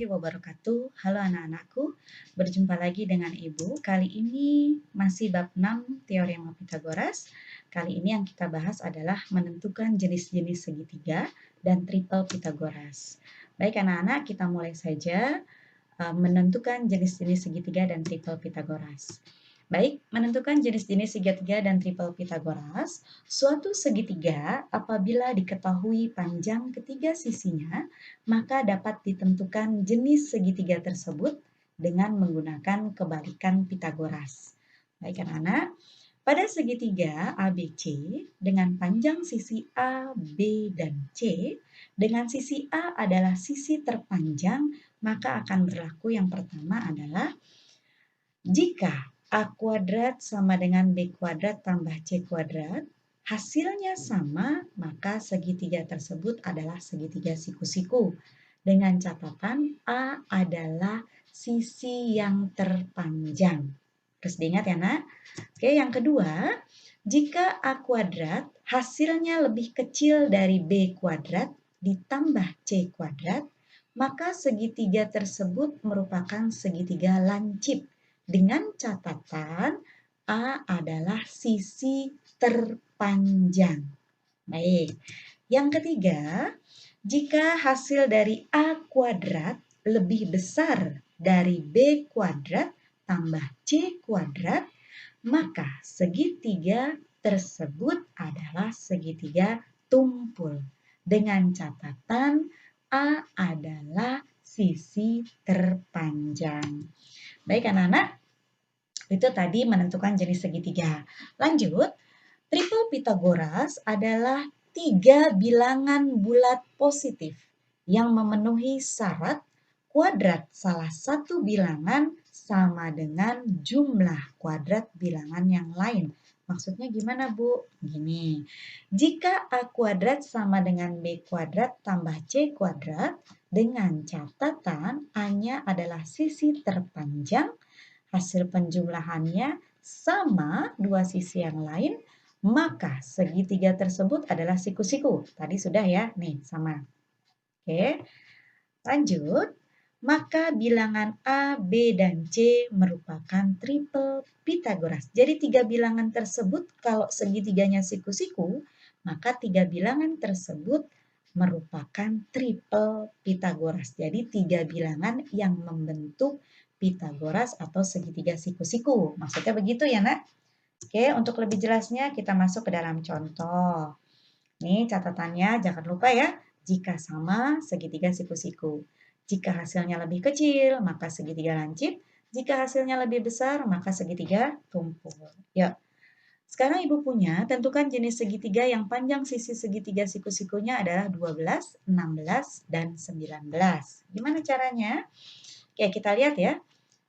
warahmatullahi wabarakatuh. Halo anak-anakku, berjumpa lagi dengan Ibu. Kali ini masih bab 6 Teorema Pitagoras. Kali ini yang kita bahas adalah menentukan jenis-jenis segitiga dan triple Pitagoras. Baik anak-anak, kita mulai saja menentukan jenis-jenis segitiga dan triple Pitagoras. Baik, menentukan jenis-jenis segitiga dan triple Pitagoras. Suatu segitiga apabila diketahui panjang ketiga sisinya, maka dapat ditentukan jenis segitiga tersebut dengan menggunakan kebalikan Pitagoras. Baik anak-anak, pada segitiga ABC dengan panjang sisi A, B, dan C, dengan sisi A adalah sisi terpanjang, maka akan berlaku yang pertama adalah jika A kuadrat sama dengan B kuadrat tambah C kuadrat, hasilnya sama, maka segitiga tersebut adalah segitiga siku-siku. Dengan catatan A adalah sisi yang terpanjang. Terus diingat ya nak? Oke, yang kedua, jika A kuadrat hasilnya lebih kecil dari B kuadrat ditambah C kuadrat, maka segitiga tersebut merupakan segitiga lancip. Dengan catatan A adalah sisi terpanjang. Baik, yang ketiga, jika hasil dari A kuadrat lebih besar dari B kuadrat tambah C kuadrat, maka segitiga tersebut adalah segitiga tumpul. Dengan catatan A adalah sisi terpanjang. Baik anak-anak, itu tadi menentukan jenis segitiga. Lanjut, triple Pitagoras adalah 3 bilangan bulat positif yang memenuhi syarat kuadrat salah satu bilangan sama dengan jumlah kuadrat bilangan yang lain. Maksudnya gimana, Bu? Gini, jika A kuadrat sama dengan B kuadrat tambah C kuadrat, dengan catatan A-nya adalah sisi terpanjang, hasil penjumlahannya sama dua sisi yang lain, maka segitiga tersebut adalah siku-siku. Tadi sudah ya, nih sama. Oke, lanjut. Maka bilangan A, B, dan C merupakan triple Pitagoras. Jadi 3 bilangan tersebut kalau segitiganya siku-siku, maka 3 bilangan tersebut merupakan triple Pitagoras. Jadi 3 bilangan yang membentuk Pitagoras atau segitiga siku-siku. Maksudnya begitu ya nak? Oke, untuk lebih jelasnya kita masuk ke dalam contoh. Nih catatannya jangan lupa ya. Jika sama, segitiga siku-siku. Jika hasilnya lebih kecil, maka segitiga lancip. Jika hasilnya lebih besar, maka segitiga tumpul. Yuk. Sekarang Ibu punya, tentukan jenis segitiga yang panjang sisi segitiga siku-sikunya adalah 12, 16, dan 19. Gimana caranya? Oke, kita lihat ya.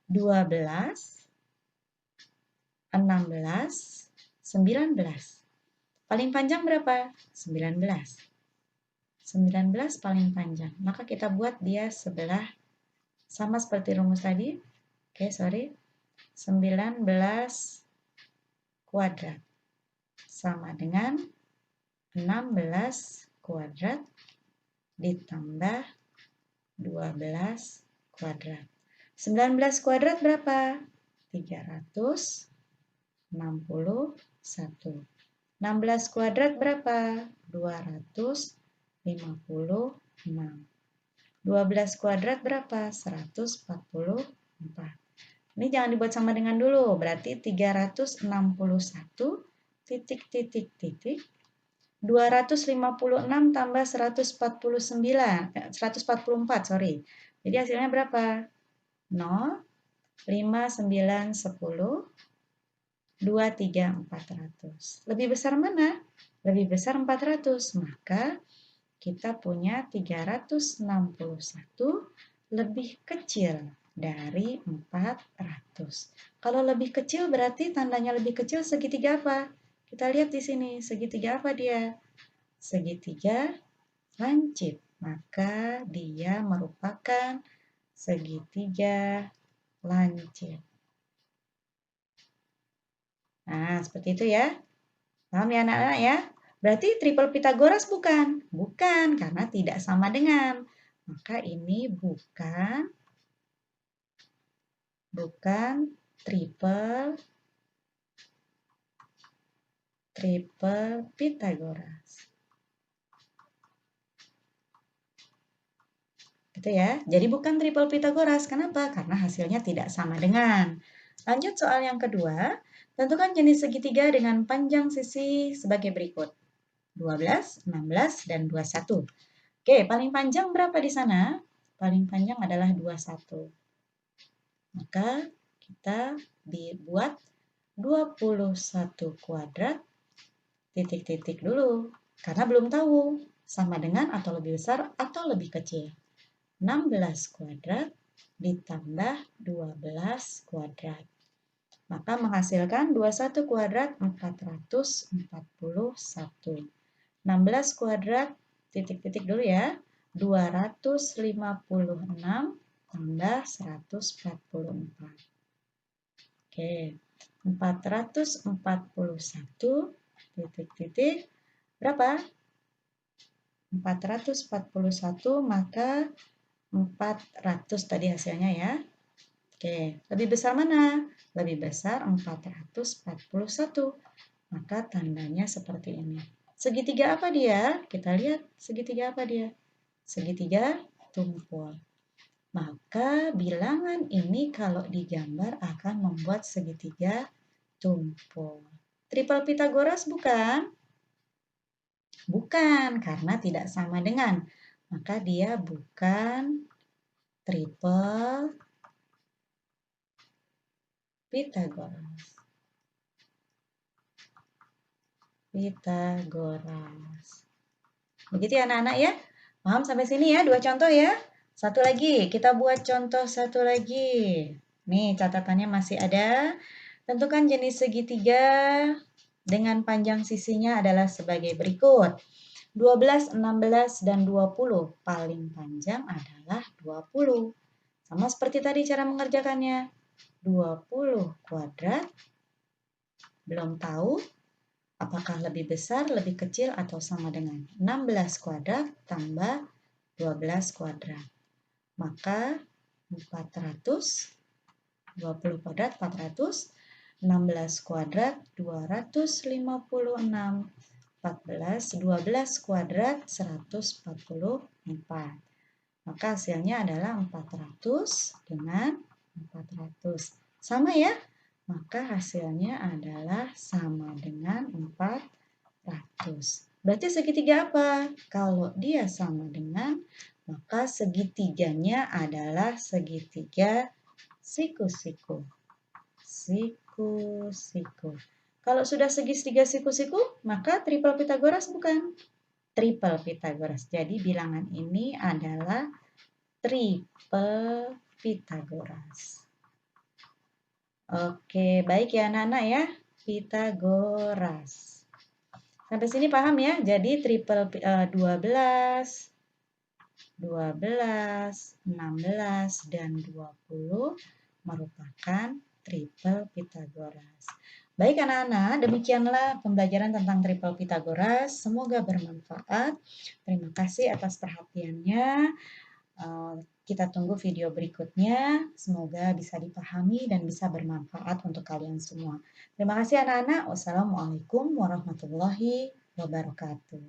12, 16, 19. Paling panjang berapa? 19. 19 paling panjang. Maka kita buat dia sebelah sama seperti rumus tadi. Oke, sorry. 19 kuadrat sama dengan 16 kuadrat ditambah 12 kuadrat. 19 kuadrat berapa? 361. 16 kuadrat berapa? 256. 12 kuadrat berapa? 144. Ini jangan dibuat sama dengan dulu, berarti 361 titik titik titik 256 tambah 144, sorry. Jadi hasilnya berapa? 0, 5, 9, 10, 2, 3, 400. Lebih besar mana? Lebih besar 400. Maka kita punya 361 lebih kecil dari 400. Kalau lebih kecil berarti tandanya lebih kecil segitiga apa? Kita lihat di sini, segitiga apa dia? Segitiga lancip. Maka dia merupakan segitiga lancip. Nah, seperti itu ya. Paham ya anak-anak ya? Berarti triple Pitagoras bukan? Bukan, karena tidak sama dengan. Maka ini bukan triple Pythagoras. Gitu ya. Jadi bukan triple Pythagoras. Kenapa? Karena hasilnya tidak sama dengan. Lanjut soal yang kedua. Tentukan jenis segitiga dengan panjang sisi sebagai berikut. 12, 16, dan 21. Oke, paling panjang berapa di sana? Paling panjang adalah 21. Maka kita dibuat 21 kuadrat titik-titik dulu. Karena belum tahu sama dengan atau lebih besar atau lebih kecil. 16 kuadrat ditambah 12 kuadrat. Maka menghasilkan 21 kuadrat 441. 16 kuadrat titik-titik dulu ya. 256 tambah 144. Oke, 441 titik-titik berapa? 441 maka 400 tadi hasilnya ya. Oke, lebih besar mana? Lebih besar 441. Maka tandanya seperti ini. Segitiga apa dia? Kita lihat segitiga apa dia? Segitiga tumpul. Maka bilangan ini kalau digambar akan membuat segitiga tumpul. Triple Pythagoras bukan? Bukan, karena tidak sama dengan. Maka dia bukan triple Pythagoras. Begitu ya anak-anak ya. Paham sampai sini ya, dua contoh ya. Satu lagi, kita buat contoh satu lagi. Nih catatannya masih ada. Tentukan jenis segitiga dengan panjang sisinya adalah sebagai berikut. 12, 16, dan 20. Paling panjang adalah 20. Sama seperti tadi cara mengerjakannya. 20 kuadrat. Belum tahu apakah lebih besar, lebih kecil, atau sama dengan 16 kuadrat tambah 12 kuadrat. Maka 400, 20 kuadrat 400, 16 kuadrat 256, 12 kuadrat 144. Maka hasilnya adalah 400 dengan 400. Sama ya? Maka hasilnya adalah sama dengan 400. Berarti segitiga apa? Kalau dia sama dengan, maka segitiganya adalah segitiga siku-siku. Siku-siku. Kalau sudah segitiga siku-siku, maka triple Pythagoras bukan? Triple Pythagoras. Jadi bilangan ini adalah triple Pythagoras. Oke, baik ya anak-anak ya. Pythagoras. Sampai sini paham ya? Jadi triple 12, 16, dan 20 merupakan triple Pythagoras. Baik anak-anak, demikianlah pembelajaran tentang triple Pythagoras. Semoga bermanfaat. Terima kasih atas perhatiannya. Kita tunggu video berikutnya. Semoga bisa dipahami dan bisa bermanfaat untuk kalian semua. Terima kasih anak-anak. Wassalamualaikum warahmatullahi wabarakatuh.